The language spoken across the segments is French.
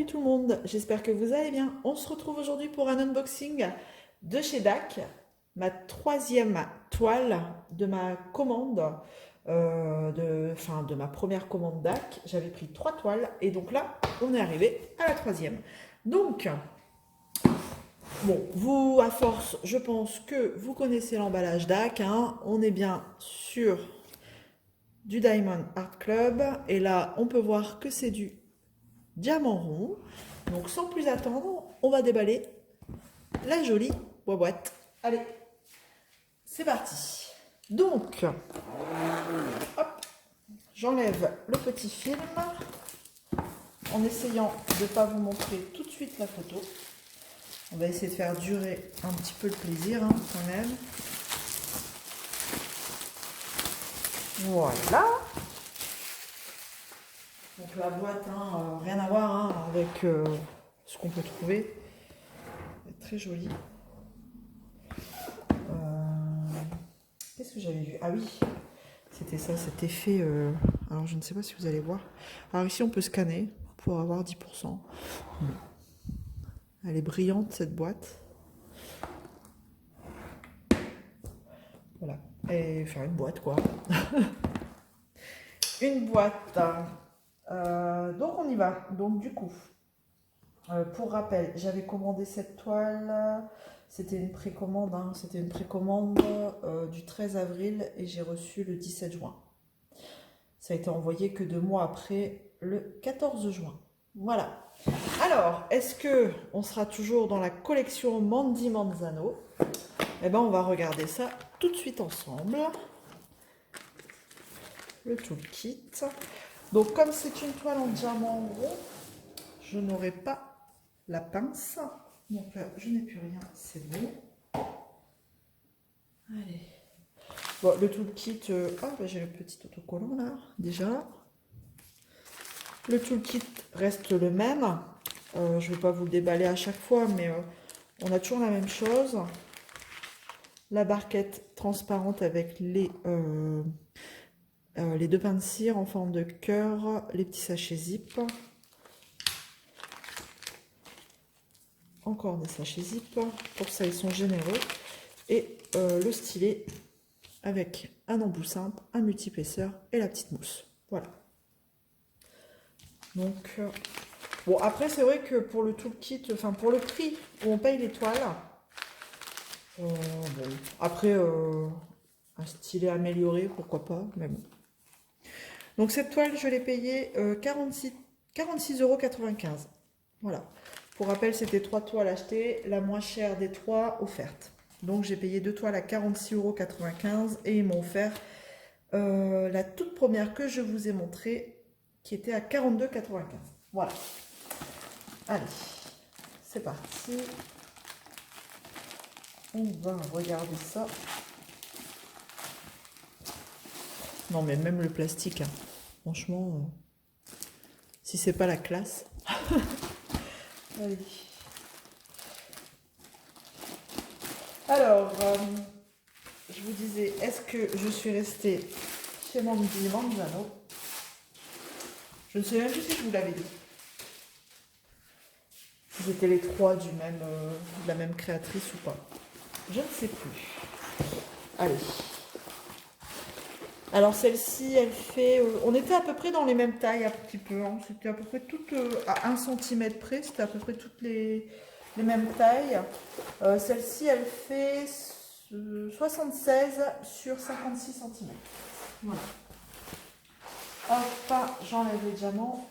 tout le monde, j'espère que vous allez bien. On se retrouve aujourd'hui pour un unboxing de chez DAC, ma troisième toile de ma commande, de ma première commande DAC. J'avais pris 3 toiles et donc là, on est arrivé à la troisième. Donc, bon, vous, à force, je pense que vous connaissez l'emballage DAC, hein. On est bien sur du Diamond Art Club et là, on peut voir que c'est du diamant rond. Donc sans plus attendre, on va déballer la jolie boîte. Allez, c'est parti. Donc, hop, j'enlève le petit film en essayant de ne pas vous montrer tout de suite la photo. On va essayer de faire durer un petit peu le plaisir, hein, quand même. Voilà. Donc la boîte, hein, rien à voir, hein, avec ce qu'on peut trouver. Elle est très jolie. Qu'est-ce que j'avais vu? Ah oui, c'était ça, cet effet. Alors je ne sais pas si vous allez voir. Alors ici on peut scanner pour avoir 10%. Elle est brillante cette boîte. Voilà. Et faire une boîte quoi. Une boîte. Donc on y va. Donc du coup, pour rappel, j'avais commandé cette toile. C'était une précommande, hein. C'était une précommande du 13 avril et j'ai reçu le 17 juin. Ça a été envoyé que 2 mois après, le 14 juin. Voilà. Alors, est-ce que on sera toujours dans la collection Mandy Manzano? Eh bien, on va regarder ça tout de suite ensemble. Le toolkit. Donc, comme c'est une toile en diamant rond, je n'aurai pas la pince. Donc là, je n'ai plus rien, c'est bon. Allez. Bon, le toolkit, j'ai le petit autocollant là, déjà. Le toolkit reste le même. Je ne vais pas vous le déballer à chaque fois, mais on a toujours la même chose. La barquette transparente avec les 2 pains de cire en forme de cœur, les petits sachets zip. Encore des sachets zip. Pour ça, ils sont généreux. Et le stylet avec un embout simple, un multi-épaisseur et la petite mousse. Voilà. Donc, bon, après, c'est vrai que pour le toolkit, enfin, pour le prix où on paye les toiles, bon, après, un stylet amélioré, pourquoi pas, mais bon. Donc, cette toile, je l'ai payée 46,95 €. Voilà. Pour rappel, c'était 3 toiles achetées, la moins chère des 3 offerte. Donc, j'ai payé 2 toiles à 46,95 € et ils m'ont offert la toute première que je vous ai montrée, qui était à 42,95 €. Voilà. Allez, c'est parti. On va regarder ça. Non, mais même le plastique, hein. Franchement, si c'est pas la classe. Allez. Alors, je vous disais, est-ce que je suis restée chez Mandy Manzano? Je ne sais même plus si je vous l'avais dit. Ils étaient les 3 de la même créatrice ou pas. Je ne sais plus. Allez. Alors celle-ci, elle fait... on était à peu près dans les mêmes tailles, un petit peu. Hein. C'était à peu près toutes à 1 cm près. C'était à peu près toutes les mêmes tailles. Celle-ci, elle fait 76 sur 56 cm. Voilà. Hop, j'enlève les diamants.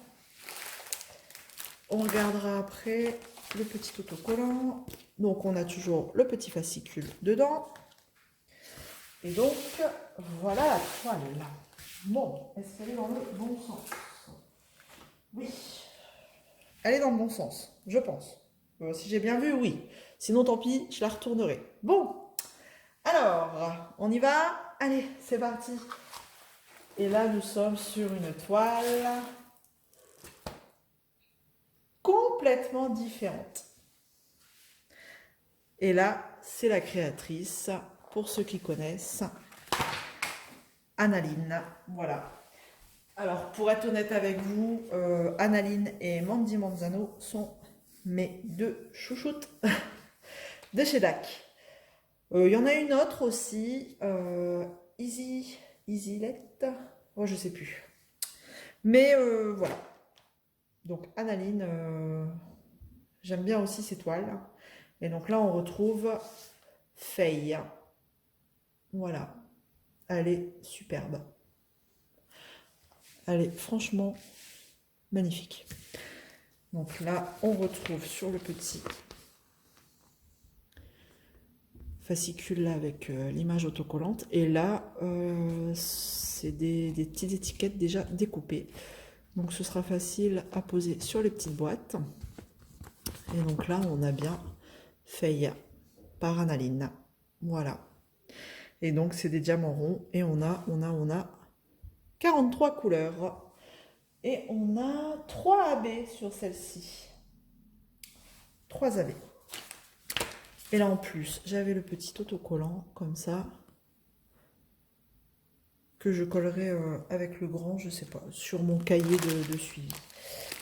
On regardera après le petit autocollant. Donc, on a toujours le petit fascicule dedans. Et donc, voilà la toile. Bon, est-ce qu'elle est dans le bon sens? Oui. Elle est dans le bon sens, je pense. Si j'ai bien vu, oui. Sinon, tant pis, je la retournerai. Bon. Alors, on y va? Allez, c'est parti. Et là, nous sommes sur une toile complètement différente. Et là, c'est la créatrice, pour ceux qui connaissent, Annaline. Voilà. Alors, pour être honnête avec vous, Annaline et Mandy Manzano sont mes deux chouchoutes de chez DAC. Il y en a une autre aussi, Easylette, oh, je sais plus. Mais voilà. Donc, Annaline, j'aime bien aussi ces toiles. Et donc là, on retrouve Faye. Voilà. Elle est superbe. Elle est franchement magnifique. Donc là, on retrouve sur le petit fascicule là, avec l'image autocollante. Et là, c'est des petites étiquettes déjà découpées. Donc ce sera facile à poser sur les petites boîtes. Et donc là, on a bien Faye par Annaline. Voilà. Et donc c'est des diamants ronds. Et on a 43 couleurs. Et on a 3 AB sur celle-ci. 3 AB. Et là en plus, j'avais le petit autocollant comme ça. Que je collerai avec le grand, je sais pas, sur mon cahier de suivi.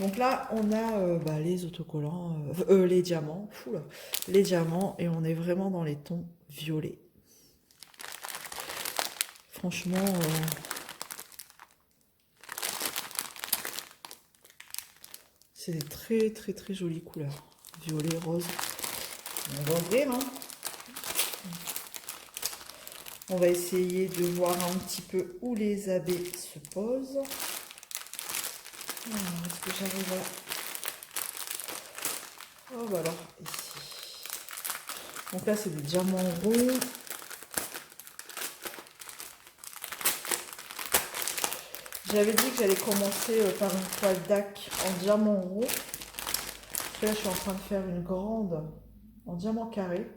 Donc là, on a les autocollants, les diamants. Fou là, les diamants. Et on est vraiment dans les tons violets. Franchement... c'est des très très très jolies couleurs. Violet, rose. On va ouvrir. Hein. On va essayer de voir un petit peu où les AB se posent. Est-ce que j'arrive à... Oh bah alors, ici. Donc là, c'est des diamants ronds. J'avais dit que j'allais commencer par une toile DAC en diamant rond. Parce que là, je suis en train de faire une grande en diamant carré.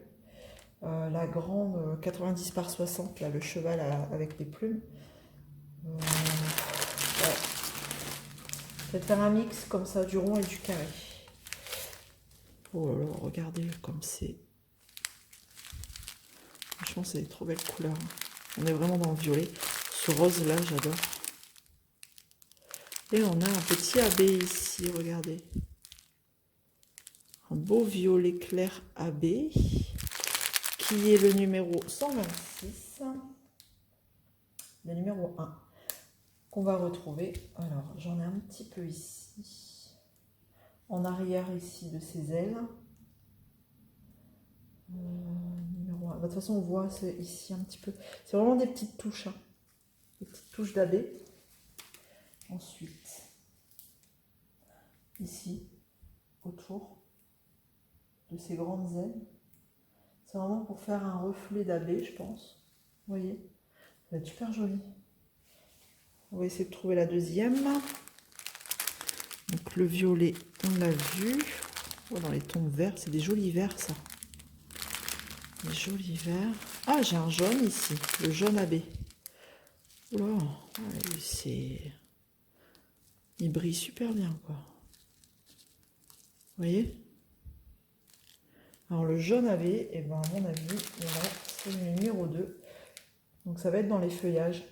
La grande 90 par 60, là, le cheval avec les plumes. Ouais. Je vais faire un mix comme ça, du rond et du carré. Oh là là, regardez comme c'est. Franchement, c'est des trop belles couleurs. On est vraiment dans le violet. Ce rose là, j'adore. Et on a un petit AB ici, regardez. Un beau violet clair AB, qui est le numéro 126. Le numéro 1, qu'on va retrouver. Alors, j'en ai un petit peu ici. En arrière ici de ses ailes. Numéro 1. De toute façon, on voit ici un petit peu. C'est vraiment des petites touches. Hein. Des petites touches d'AB. Ensuite, ici, autour de ces grandes ailes. C'est vraiment pour faire un reflet d'AB, je pense. Vous voyez, ça va être super joli. On va essayer de trouver la deuxième. Donc le violet, on l'a vu. Oh, dans les tons verts, c'est des jolis verts, ça. Des jolis verts. Ah, j'ai un jaune ici, le jaune AB. Oh, c'est... Il brille super bien, quoi. Vous voyez? Alors, le jaune AB, et ben, à mon avis, voilà, c'est le numéro 2. Donc, ça va être dans les feuillages.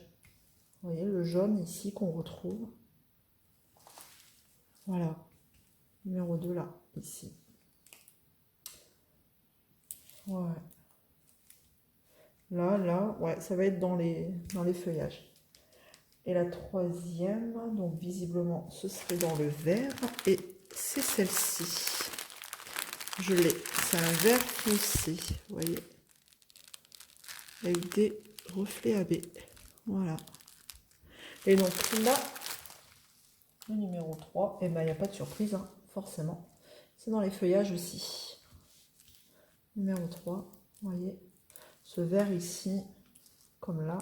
Vous voyez, le jaune ici qu'on retrouve. Voilà. Numéro 2, là, ici. Ouais. Là, ouais, ça va être dans les feuillages. Et la troisième, donc visiblement, ce serait dans le vert. Et c'est celle-ci. Je l'ai. C'est un vert foncé, vous voyez. Avec des reflets AB. Voilà. Et donc là, le numéro 3, et ben il n'y a pas de surprise, hein, forcément. C'est dans les feuillages aussi. Numéro 3, vous voyez. Ce vert ici, comme là.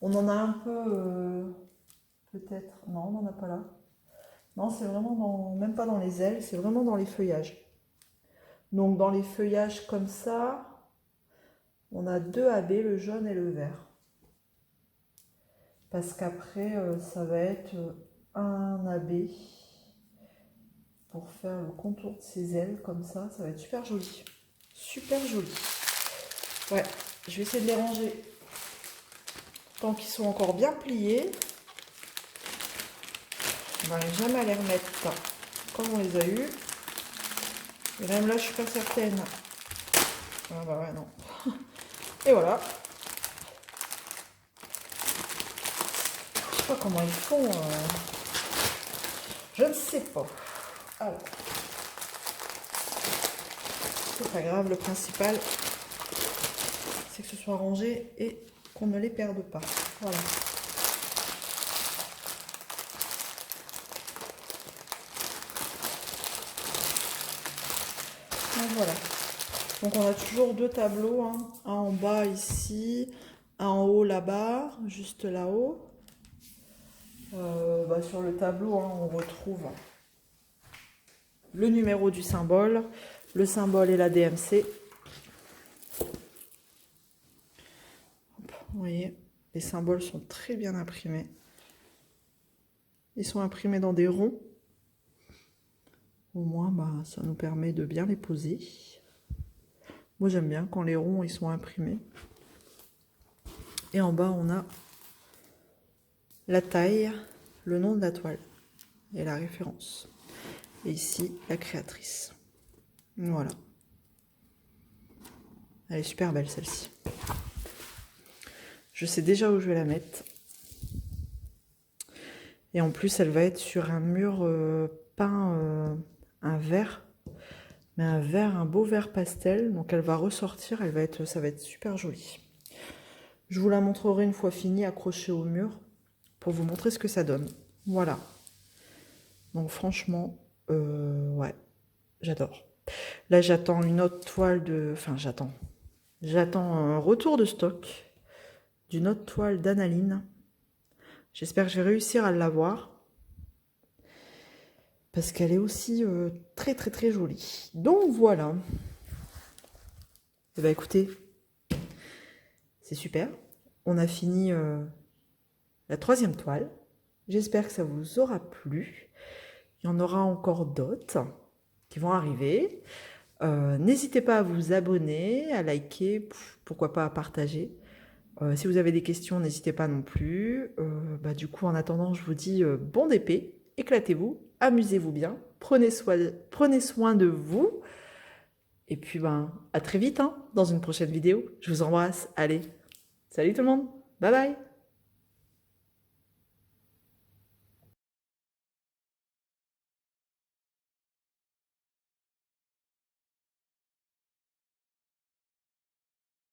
On en a un peu, peut-être. Non, on n'en a pas là. Non, c'est vraiment même pas dans les ailes, c'est vraiment dans les feuillages. Donc dans les feuillages comme ça, on a 2 AB, le jaune et le vert. Parce qu'après, ça va être un AB pour faire le contour de ses ailes comme ça. Ça va être super joli. Super joli. Ouais, je vais essayer de les ranger tant qu'ils sont encore bien pliés. On n'arrive jamais à les remettre comme on les a eus. Et même là, je suis pas certaine. Ah bah ouais, non. Et voilà. Je sais pas comment ils font. Je ne sais pas. Alors. C'est pas grave, le principal, c'est que ce soit rangé et qu'on ne les perde pas. Voilà. Donc voilà. Donc on a toujours deux tableaux, hein. Un en bas ici, un en haut là-bas, juste là-haut. Sur le tableau, hein, on retrouve le numéro du symbole, le symbole et la DMC. Vous voyez, les symboles sont très bien imprimés. Ils sont imprimés dans des ronds. Au moins, ça nous permet de bien les poser. Moi, j'aime bien quand les ronds ils sont imprimés. Et en bas, on a la taille, le nom de la toile et la référence. Et ici, la créatrice. Voilà. Elle est super belle, celle-ci. Je sais déjà où je vais la mettre. Et en plus, elle va être sur un mur peint un vert. Mais un beau vert pastel. Donc elle va ressortir, ça va être super joli. Je vous la montrerai une fois finie, accrochée au mur, pour vous montrer ce que ça donne. Voilà. Donc franchement, ouais, j'adore. Là, j'attends une autre toile de... Enfin, j'attends un retour de stock d'une autre toile d'Analine. J'espère que je vais réussir à l'avoir. Parce qu'elle est aussi très très très jolie. Donc voilà. Et bah écoutez, c'est super. On a fini la troisième toile. J'espère que ça vous aura plu. Il y en aura encore d'autres qui vont arriver. N'hésitez pas à vous abonner, à liker, pourquoi pas à partager. Si vous avez des questions, n'hésitez pas non plus. Du coup, en attendant, je vous dis bon d'épée, éclatez-vous, amusez-vous bien, prenez soin de vous. Et puis, à très vite dans une prochaine vidéo. Je vous embrasse. Allez, salut tout le monde. Bye bye.